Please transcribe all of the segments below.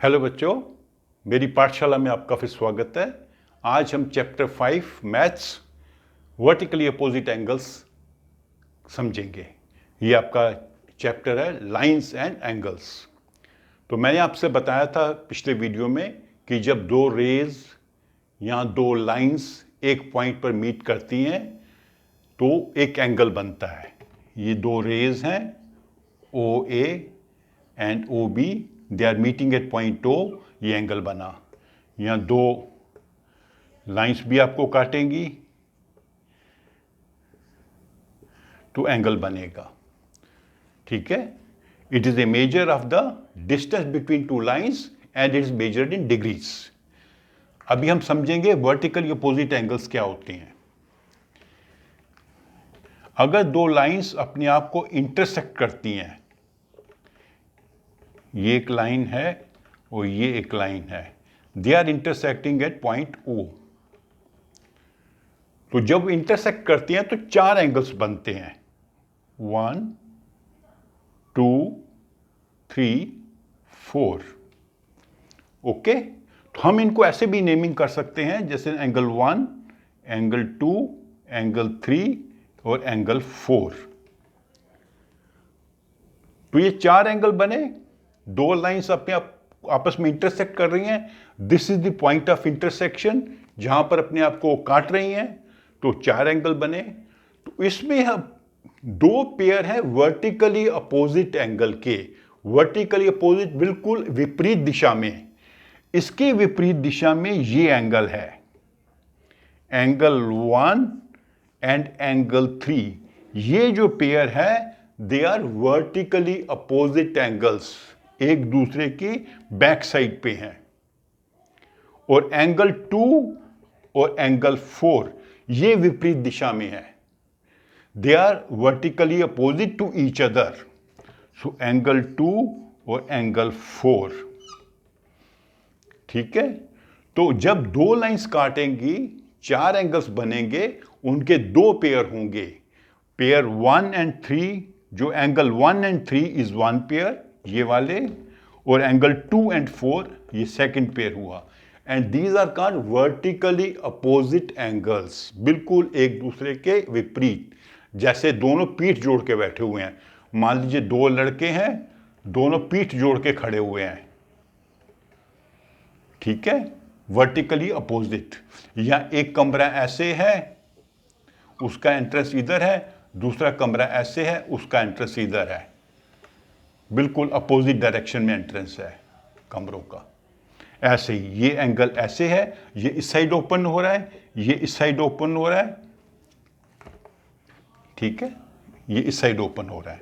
Hello बच्चों, मेरी पाठशाला में आपका फिर स्वागत है। आज हम chapter 5 maths vertically opposite angles समझेंगे। ये आपका चैप्टर है लाइंस एंड एंगल्स। तो मैंने आपसे बताया था पिछले वीडियो में कि जब दो रेज या दो लाइंस एक पॉइंट पर मीट करती हैं तो एक एंगल बनता है। ये दो रेज हैं OA and OB, they are meeting at point O, ये एंगल बना। यहाँ दो लाइंस भी आपको काटेंगी तो एंगल बनेगा, ठीक है। It is A measure of the distance between two lines and it is measured in degrees. अभी हम समझेंगे वर्टिकली अपोजिट एंगल्स क्या होते हैं। अगर दो लाइंस अपने आप को इंटरसेक्ट करती हैं, ये एक लाइन है और ये एक लाइन है, they are intersecting at point O। तो जब इंटरसेक्ट करती हैं तो चार एंगल्स बनते हैं, 1 2 3 4। ओके, तो हम इनको ऐसे भी नेमिंग कर सकते हैं जैसे एंगल 1, एंगल 2, एंगल 3 और एंगल 4। तो ये चार एंगल बने, दो लाइंस अपने आपस में इंटरसेक्ट कर रही हैं। This is the point of intersection, जहां पर अपने आप को काट रही हैं, तो चार एंगल बने। तो इसमें हम दो पेयर हैं वर्टिकली अपोजिट एंगल के, वर्टिकली अपोजिट बिल्कुल विपरीत दिशा में। इसके विपरीत दिशा में ये एंगल है, एंगल 1 एंड एंगल 3। ये जो पेयर है they are vertically opposite angles, एक दूसरे की बैक साइड पे हैं। और एंगल 2 और एंगल 4 ये विपरीत दिशा में है, they are vertically opposite to each other. So angle 2 और एंगल 4, ठीक है। तो जब दो लाइंस काटेंगी चार एंगल्स बनेंगे, उनके दो पेयर होंगे, पेयर 1 एंड 3। जो angle 1 and 3 is one pair, ये वाले, और एंगल 2 एंड 4 ये सेकंड पेयर हुआ। And these are called vertically opposite angles, बिल्कुल एक दूसरे के विपरीत, जैसे दोनों पीठ जोड़ के बैठे हुए हैं। मान लीजिए दो लड़के हैं, दोनों पीठ जोड़ के खड़े हुए हैं, ठीक है, वर्टिकली अपोजिट। या एक कमरा ऐसे है, उसका एंट्रेंस इधर है, दूसरा कमरा ऐसे है, उसका एंट्रेंस इधर है, बिल्कुल अपोजिट डायरेक्शन में एंट्रेंस है कमरों का। ऐसे ही ये एंगल ऐसे है, ये इस साइड ओपन हो रहा है, ये इस साइड ओपन हो रहा है, ठीक है, ये इस साइड ओपन हो रहा है,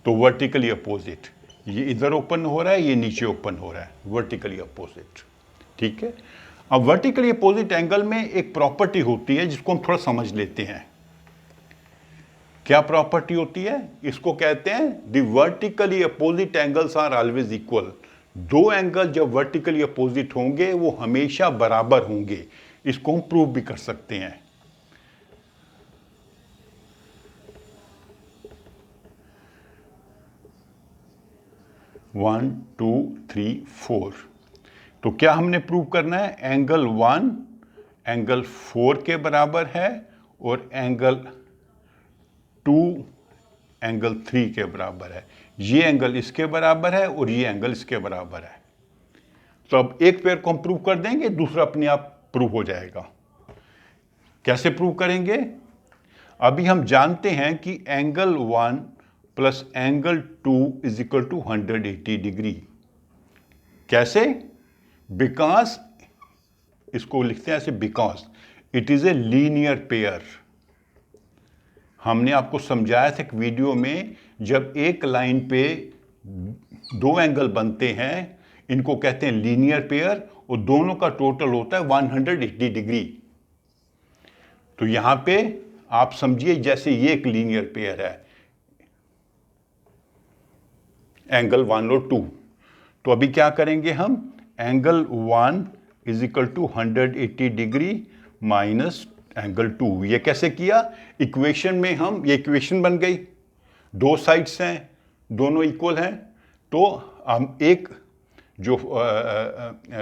तो वर्टिकली अपोजिट। ये इधर ओपन हो रहा है, ये नीचे ओपन हो रहा है, वर्टिकली अपोजिट, ठीक है। अब वर्टिकली अपोजिट एंगल में एक प्रॉपर्टी होती है जिसको हम थोड़ा समझ लेते हैं। क्या प्रॉपर्टी होती है? इसको कहते हैं the vertically opposite angles are always equal. दो एंगल जब वर्टिकली अपोजिट होंगे वो हमेशा बराबर होंगे। इसको हम प्रूव भी कर सकते हैं। One two three four. तो क्या हमने प्रूव करना है? एंगल 1 एंगल 4 के बराबर है और एंगल 2 एंगल 3 के बराबर है। ये एंगल इसके बराबर है और ये एंगल इसके बराबर है। तो अब एक पेयर को हम प्रूव कर देंगे, दूसरा अपने आप प्रूव हो जाएगा। कैसे प्रूव करेंगे? अभी हम जानते हैं कि angle 1 plus angle 2 is equal to 180 degree. कैसे? बिकॉज, इसको लिखते हैं ऐसे, because it is a linear pair. हमने आपको समझाया था एक वीडियो में, जब एक लाइन पे दो एंगल बनते हैं, इनको कहते हैं लीनियर पेयर, और दोनों का टोटल होता है 180 डिग्री। तो यहां पे आप समझिए जैसे ये एक लीनियर पेयर है, एंगल 1 और 2। तो अभी क्या करेंगे हम? Angle 1 is equal to 180 degree minus angle 2। ये कैसे किया? इक्वेशन में हम, ये इक्वेशन बन गई, दो साइड्स हैं, दोनों इक्वल हैं, तो हम एक जो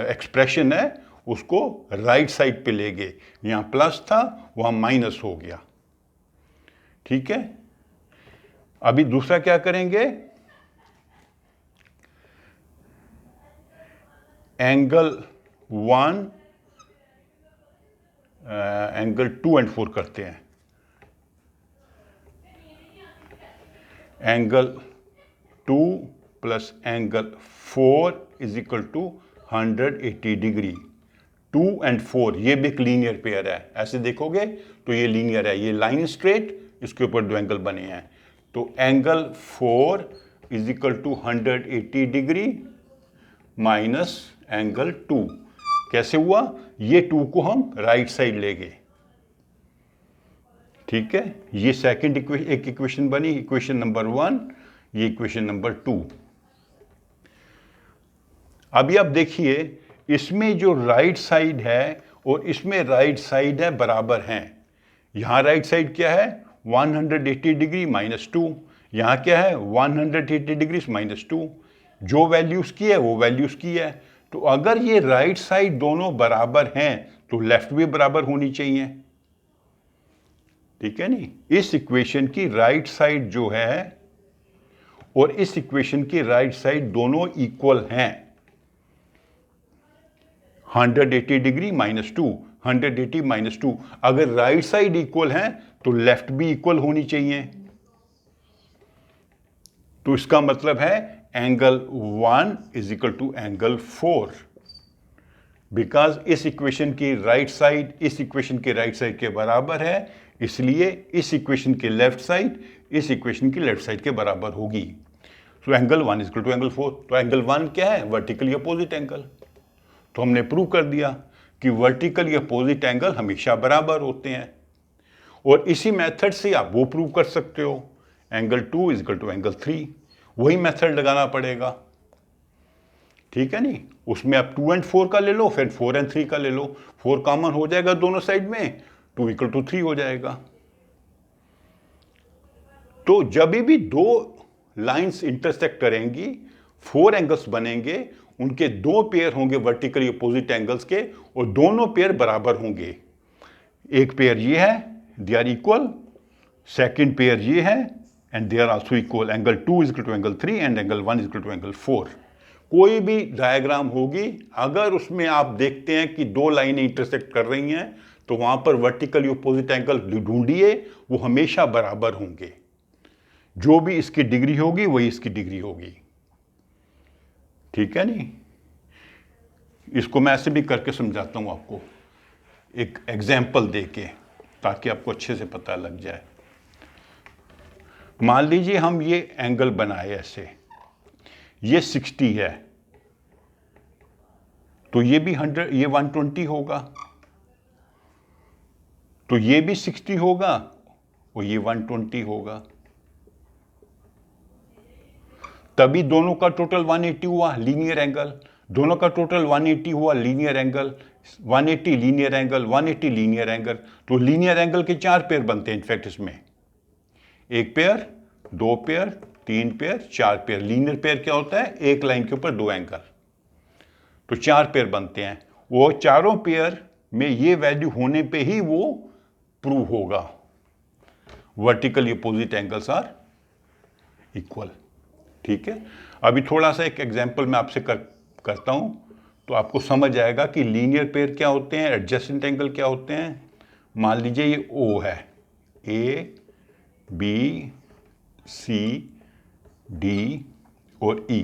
एक्सप्रेशन है उसको राइट साइड पे ले गए। यहाँ प्लस था, वहाँ माइनस हो गया। ठीक है, अभी दूसरा क्या करेंगे, एंगल 1, एंगल 2 एंड 4 करते हैं। Angle 2 plus angle 4 is equal to 180 degree. 2 and 4 ये भी एक लीनियर पेयर है, ऐसे देखोगे तो ये लीनियर है, ये लाइन स्ट्रेट, इसके ऊपर दो एंगल बने हैं। तो angle 4 is equal to 180 degree minus angle 2। कैसे हुआ, ये 2 को हम राइट साइड ले गए। ठीक है, ये सेकंड एक इक्वेशन बनी, इक्वेशन नंबर 1, ये इक्वेशन नंबर 2। अभी आप देखिए, इसमें जो राइट साइड है और इसमें राइट साइड है बराबर हैं। यहां राइट साइड क्या है, 180 डिग्री माइनस 2, यहां क्या है 180 डिग्री माइनस 2। जो वैल्यूज की है वो वैल्यूज की है। तो अगर ये राइट साइड दोनों बराबर हैं तो लेफ्ट भी बराबर होनी चाहिए। ठीक है नी, इस इक्वेशन की राइट साइड जो है और इस इक्वेशन की राइट साइड दोनों इक्वल हैं। 180 डिग्री माइनस 2, 180 माइनस 2। अगर राइट साइड इक्वल है तो लेफ्ट भी इक्वल होनी चाहिए। तो इसका मतलब है angle 1 is equal to angle 4, because इस इक्वेशन की राइट साइड इस इक्वेशन के राइट साइड के बराबर है, इसलिए इस इक्वेशन के लेफ्ट साइड इस इक्वेशन की लेफ्ट साइड के बराबर होगी। So angle 1 is equal to angle 4। तो एंगल 1 क्या है, वर्टिकली अपोजिट एंगल। तो हमने प्रूव कर दिया कि वर्टिकली अपोजिट एंगल हमेशा बराबर होते हैं। और इसी मेथड से आप वो प्रूव कर सकते हो, angle 2 is equal to angle 3। वही मेथड लगाना पड़ेगा। ठीक है नी, उसमें आप 2 एंड 4 का ले लो, फिर 4 एंड 3 का ले लो। 4 कॉमन हो जाएगा दोनों साइड में, 2 इक्वल टू 3 हो जाएगा। तो जब भी दो लाइंस इंटरसेक्ट करेंगी, 4 एंगल्स बनेंगे, उनके 2 पेयर होंगे वर्टिकली अपोजिट एंगल्स के, और दोनों पेयर बराबर होंगे। एक पेयर ये है, they are equal. Second pair ये है and they are also equal. Angle 2 is equal to angle 3 and angle 1 is equal to angle 4। कोई भी डायग्राम होगी, अगर उसमें आप देखते हैं कि दो लाइनें इंटरसेक्ट कर रही हैं, तो वहां पर वर्टिकली अपोजिट एंगल ढूंढिए, वो हमेशा बराबर होंगे। जो भी इसकी डिग्री होगी वही इसकी डिग्री होगी। ठीक है नी, इसको मैं ऐसे भी करके समझाता हूं आपको, एक एग्जाम्पल देके, ताकि आपको अच्छे से पता लग जाए। मान लीजिए हम ये एंगल बनाए ऐसे, ये 60 है, तो ये भी 100, ये 120 होगा, तो ये भी 60 होगा और ये 120 होगा। तभी दोनों का टोटल 180 हुआ, लीनियर एंगल। दोनों का टोटल 180 हुआ, linear angle. 180 linear angle, 180 linear angle. तो लीनियर एंगल के 4 पेयर बनते हैं इनफैक्ट इसमें, एक pair, 2 pair, 3 pair, 4 pair. Linear pair क्या होता है, एक लाइन के ऊपर 2 एंगल। तो 4 पेयर बनते हैं। वो चारों पेयर में ये वैल्यू होने पे ही वो प्रूव होगा, vertically opposite angles are equal. ठीक है, अभी थोड़ा सा एक एग्जांपल मैं आपसे करता हूं, तो आपको समझ आएगा कि लीनियर पेयर क्या होते हैं, एडजेसेंट एंगल क्या होते हैं। मान लीजिए ये ओ है, ए बी सी डी और ई,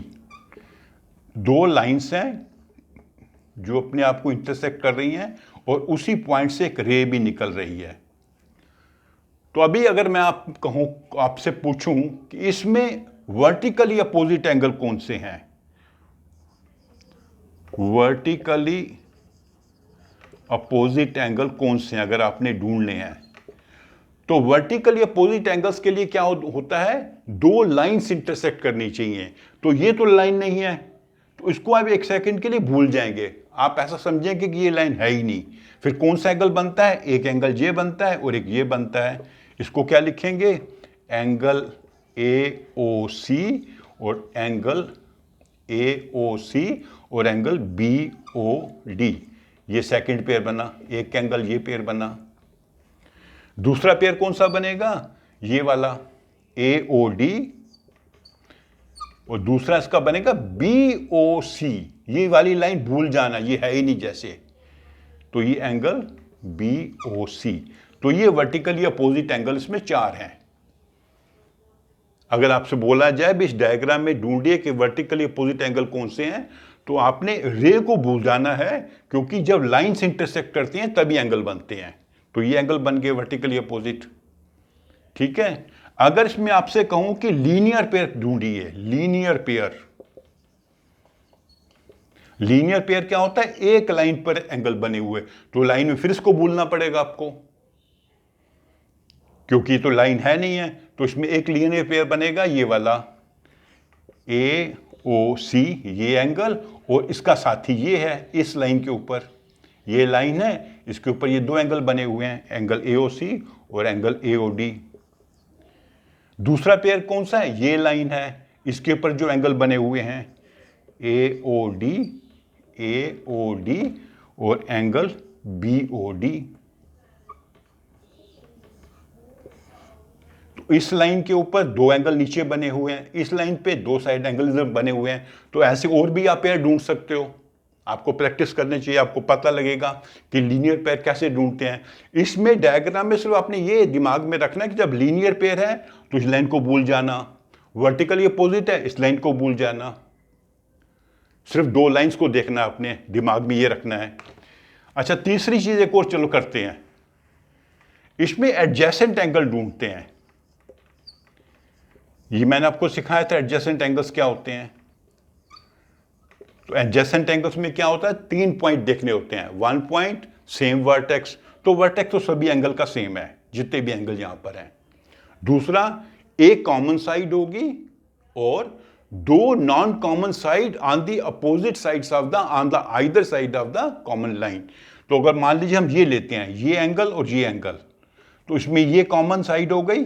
दो लाइंस हैं जो अपने आप को इंटरसेक्ट कर रही हैं, और उसी पॉइंट से एक रे भी निकल रही है। तो अभी अगर मैं आपसे पूछूं कि इसमें वर्टिकली अपोजिट एंगल कौन से हैं, वर्टिकली अपोजिट एंगल कौन से हैं अगर आपने ढूंढने हैं, तो वर्टिकली अपोजिट एंगल्स के लिए क्या होता है, दो लाइंस इंटरसेक्ट करनी चाहिए। तो ये तो लाइन नहीं है, तो इसको आप एक सेकंड के लिए भूल जाएंगे, आप ऐसा समझेंगे कि ये लाइन है ही नहीं। फिर कौन सा एंगल बनता है, एक एंगल ये बनता है और एक ये बनता है। इसको क्या लिखेंगे, एंगल AOC और एंगल AOC और एंगल BOD, ये सेकंड पेयर बना, एक एंगल ये पेयर बना। दूसरा पेयर कौन सा बनेगा, ये वाला AOD, और दूसरा इसका बनेगा BOC। ये वाली लाइन भूल जाना, ये है ही नहीं जैसे, तो ये एंगल BOC। तो ये वर्टिकली अपोजिट एंगल इसमें 4 हैं। अगर आपसे बोला जाए भी इस डायग्राम में ढूंढिए कि वर्टिकली अपोजिट एंगल कौन से हैं, तो आपने रे को भूल जाना है, क्योंकि जब लाइंस इंटरसेक्ट करती हैं तभी एंगल बनते हैं। तो ये एंगल बन गए वर्टिकली अपोजिट। ठीक है, अगर इसमें आपसे कहूं कि लीनियर पेयर ढूंढिए, लीनियर पेयर, लीनियर पेयर क्या होता है, एक लाइन पर एंगल बने हुए, तो लाइन में फिर इसको भूलना पड़ेगा आपको, क्योंकि तो लाइन है नहीं है। तो इसमें एक लीनियर पेयर बनेगा, ये वाला AOC, ये एंगल, और इसका साथी ये है, इस लाइन के ऊपर ये लाइन है, इसके ऊपर ये 2 एंगल बने हुए हैं, एंगल AOC और एंगल AOD। दूसरा पेयर कौन सा है, ये लाइन है, इसके ऊपर जो एंगल बने हुए हैं AOD और एंगल BOD। तो इस लाइन के ऊपर 2 एंगल नीचे बने हुए हैं, इस लाइन पे 2 साइड एंगल बने हुए हैं। तो ऐसे और भी आप पेयर ढूंढ सकते हो, आपको प्रैक्टिस करनी चाहिए, आपको पता लगेगा कि लीनियर पेयर कैसे ढूंढते हैं। इसमें डायग्राम में सिर्फ आपने ये दिमाग में रखना कि जब लीनियर पेयर है तो इस लाइन को भूल जाना, वर्टिकली अपोजिट है इस लाइन को भूल जाना। सिर्फ 2 लाइंस को देखना, अपने दिमाग में ये रखना है। अच्छा, तीसरी चीज एक और चलो करते हैं, इसमें एडजेसेंट एंगल ढूंढते हैं। ये मैंने आपको सिखाया था एडजेसेंट एंगल्स क्या होते हैं। तो एडजेसेंट एंगल्स में क्या होता है, 3 पॉइंट देखने होते हैं, 1 पॉइंट, सेम वर्टेक्स। तो वर्टेक्स तो सभी एंगल का सेम है, जितने भी एंगल यहां पर हैं। दूसरा, एक कॉमन साइड होगी और 2 non common side on the opposite sides of the on the either side of the common line. तो अगर मान लीजिए हम ये लेते हैं, ये एंगल और ये एंगल, तो इसमें ये कॉमन साइड हो गई,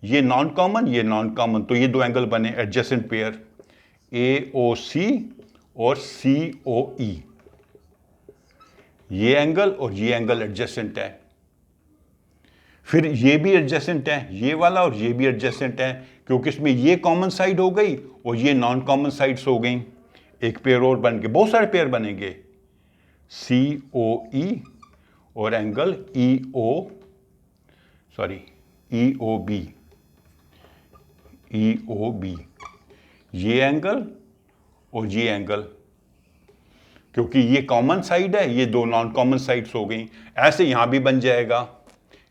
ये नॉन कॉमन, ये नॉन कॉमन, तो ये 2 एंगल बने एडजेसेंट पेयर, AOC और COE। ये एंगल और ये एंगल एडजेसेंट है। फिर ये भी एडजेसेंट है, ये वाला और ये भी एडजेसेंट है, क्योंकि इसमें ये कॉमन साइड हो गई और ये नॉन कॉमन साइड्स हो गई। एक पेयर और बन के, बहुत सारे पेयर बनेंगे, COE और एंगल EOB, ये एंगल और ये एंगल, क्योंकि ये कॉमन साइड है, ये 2 नॉन कॉमन साइड्स हो गई। ऐसे यहां भी बन जाएगा,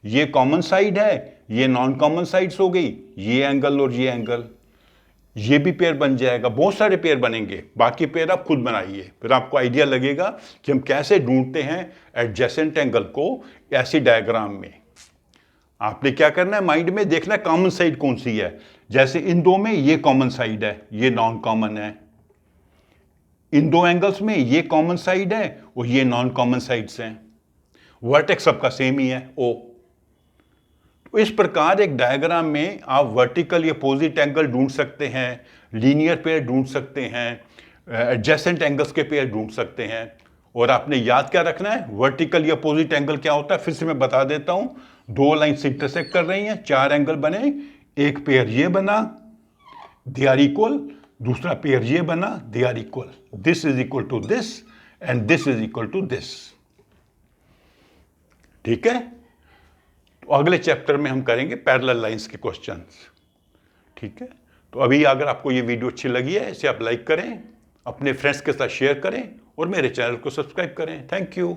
ये कॉमन साइड है, ये नॉन कॉमन साइड्स हो गई, ये एंगल और ये एंगल, ये भी पेयर बन जाएगा। बहुत सारे पेयर बनेंगे, बाकी पेयर आप खुद बनाइए, फिर आपको आइडिया लगेगा कि हम कैसे ढूंढते हैं एडजेसेंट एंगल को ऐसी डायग्राम में। आपने क्या करना है, माइंड में देखना है कॉमन साइड कौन सी है। जैसे इन 2 में ये कॉमन साइड है, ये नॉन कॉमन है। इन 2 एंगल्स में ये कॉमन साइड है और ये नॉन कॉमन साइड्स हैं। वर्टेक्स सबका सेम ही है, O। तो इस प्रकार एक डायग्राम में आप वर्टिकल अपोजिट एंगल ढूंढ सकते हैं, लीनियर पेयर ढूंढ सकते हैं, एडजेसेंट एंगल्स के पेयर ढूंढ सकते हैं। और आपने याद क्या रखना है, वर्टिकल अपोजिट एंगल क्या होता है, फिर से मैं बता देता हूं। 2 लाइन्स इंटरसेक्ट कर रही हैं, 4 एंगल बने, एक पेयर ये बना, दे आर इक्वल, दूसरा पेयर ये बना, they are equal, this is equal to this and this is equal to this. ठीक है, तो अगले चैप्टर में हम करेंगे पैरेलल लाइंस के क्वेश्चंस। ठीक है, तो अभी अगर आपको ये वीडियो अच्छी लगी है, इसे आप लाइक करें, अपने फ्रेंड्स के साथ शेयर करें और मेरे चैनल को सब्सक्राइब करें। Thank you.